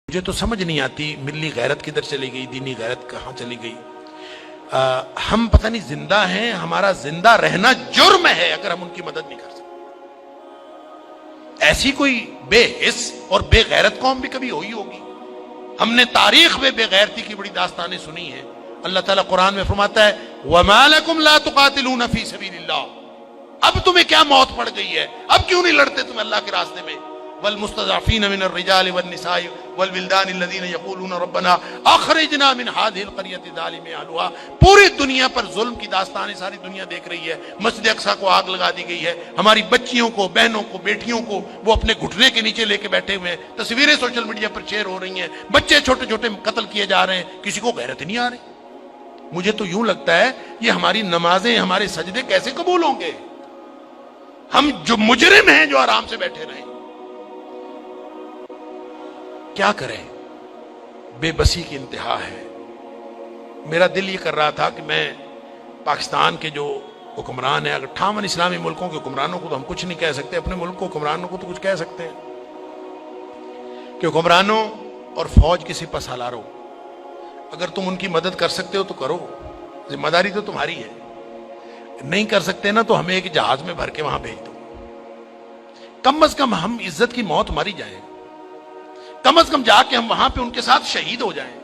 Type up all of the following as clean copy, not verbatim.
मुझे तो समझ नहीं आती मिली गैरत किधर चली गई, दीनी गैरत कहाँ चली गई। हम पता नहीं जिंदा हैं, हमारा जिंदा रहना जुर्म है अगर हम उनकी मदद नहीं कर सकते। ऐसी कोई बेहिस और बेगैरत कौम भी कभी हुई होगी? हमने तारीख में बेगैरती की बड़ी दास्तानें सुनी है। अल्लाह ताला कुरान में फरमाता है वमा लकुम ला तुकातिलूना फी सबीलिल्लाह, अब तुम्हें क्या मौत पड़ गई है, अब क्यों नहीं लड़ते तुम अल्लाह के रास्ते में। वल मुस्तज़अफ़ीन मिनर रिजाल वन निसाई वल विल्दान अल्लज़ीना यक़ूलूना रब्बना अख़रिजना मिन हाज़िहिल क़रयति ज़ालिमि अहलुहा। पूरी दुनिया पर जुल्म की दास्तानें सारी दुनिया देख रही है। मस्जिद अक़सा को आग लगा दी गई है, हमारी बच्चियों को, बहनों को, बेटियों को वो अपने घुटने के नीचे लेके बैठे हुए हैं। तस्वीरें सोशल मीडिया पर शेयर हो रही हैं, बच्चे छोटे छोटे कत्ल किए जा रहे हैं, किसी को गैरत नहीं आ रही। मुझे तो यूं लगता है ये हमारी नमाजें, हमारे सजदे कैसे कबूल होंगे? हम जो मुजरिम हैं जो आराम से बैठे रहे, क्या करें? बेबसी की इंतहा है। मेरा दिल ये कर रहा था कि मैं पाकिस्तान के जो हुक्मरान हैं, 58 इस्लामी मुल्कों के हुक्मरानों को तो हम कुछ नहीं कह सकते, अपने मुल्क के हुक्मरानों को तो कुछ कह सकते हैं कि हुक्मरानों और फौज के सिपह सालारों, अगर तुम उनकी मदद कर सकते हो तो करो, जिम्मेदारी तो तुम्हारी है। नहीं कर सकते ना तो हमें एक जहाज में भर के वहां भेज दो। कम से कम हम इज्जत की मौत मरी जाए, कम से कम जाके हम वहां पे उनके साथ शहीद हो जाएं।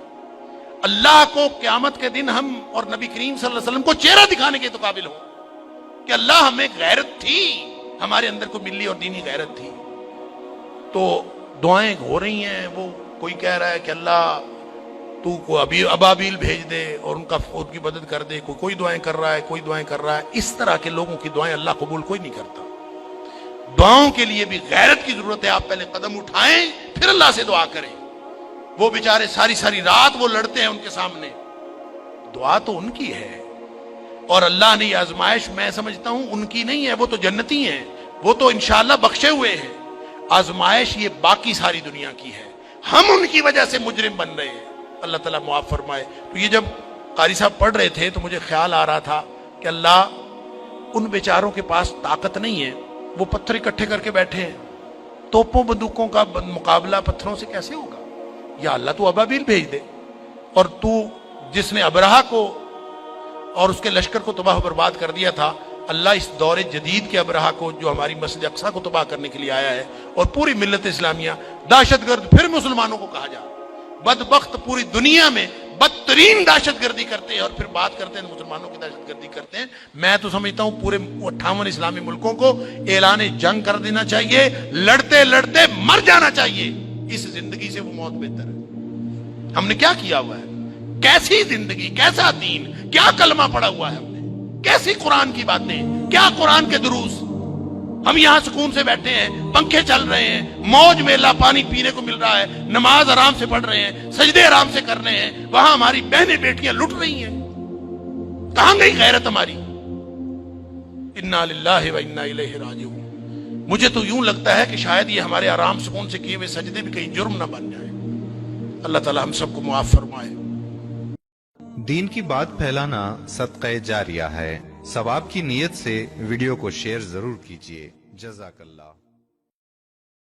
अल्लाह को क़यामत के दिन हम और नबी करीम सल्लल्लाहु अलैहि वसल्लम को चेहरा दिखाने के तो काबिल हो कि अल्लाह हमें गैरत थी, हमारे अंदर को मिली और दीनी गैरत थी। तो दुआएं हो रही हैं, वो कोई कह रहा है कि अल्लाह तू को अभी अबाबील भेज दे और उनकी मदद कर दे, कोई दुआएं कर रहा है, कोई दुआएं कर रहा है। इस तरह के लोगों की दुआएं अल्लाह कबूल कोई नहीं करता। दुआओं के लिए भी गैरत की जरूरत है। आप पहले कदम उठाएं, फिर अल्लाह से दुआ करें। वो बेचारे सारी सारी रात वो लड़ते हैं उनके सामने, दुआ तो उनकी है। और अल्लाह ने ये आजमाइश, मैं समझता हूं उनकी नहीं है, वो तो जन्नती हैं, वो तो इंशाअल्लाह बख्शे हुए हैं। आजमाइश ये बाकी सारी दुनिया की है, हम उनकी वजह से मुजरिम बन रहे हैं। अल्लाह ताला मुआफ फरमाए। तो ये जब कारी साहब पढ़ रहे थे तो मुझे ख्याल आ रहा था कि अल्लाह, उन बेचारों के पास ताकत नहीं है, वो पत्थर इकट्ठे करके बैठे हैं, तोपों बंदूकों का मुकाबला पत्थरों से कैसे होगा? या अल्लाह तू अबाबील भेज दे। और तू जिसने अबरहा को और उसके लश्कर को तबाह बर्बाद कर दिया था, अल्लाह इस दौरे जदीद के अबरहा को जो हमारी मस्जिद अक्सा को तबाह करने के लिए आया है और पूरी मिल्लत इस्लामिया दहशतगर्द फिर मुसलमानों को कहा जा, बदबख्त पूरी दुनिया में बदतरीन दहशतगर्दी करते हैं और फिर बात करते हैं मुसलमानों की दहशतगर्दी करते हैं। मैं तो समझता हूं पूरे 58 इस्लामी मुल्कों को ऐलान जंग कर देना चाहिए, लड़ते लड़ते मर जाना चाहिए। इस जिंदगी से वो मौत बेहतर है। हमने क्या किया हुआ है? कैसी जिंदगी, कैसा दीन, क्या कलमा पड़ा हुआ है हमने, कैसी कुरान की बातें, क्या कुरान के दुरूस। हम यहां सुकून से बैठे हैं, पंखे चल रहे हैं, मौज मेला पानी पीने को मिल रहा है, नमाज आराम से पढ़ रहे हैं, सजदे आराम से कर रहे हैं, वहां हमारी बहनें बेटियां लुट रही हैं। कहां गई गैरत हमारी? इन्ना लिल्लाहि व इन्ना इलैहि राजिऊन। मुझे तो यूं लगता है कि शायद ये हमारे आराम सुकून से किए हुए सजदे भी कहीं जुर्म ना बन जाए। अल्लाह ताला हम सबको मुआफ फरमाए। दीन की बात फैलाना सदक़े जारिया है। सवाब की नीयत से वीडियो को शेयर जरूर कीजिए। जज़ाकल्लाह।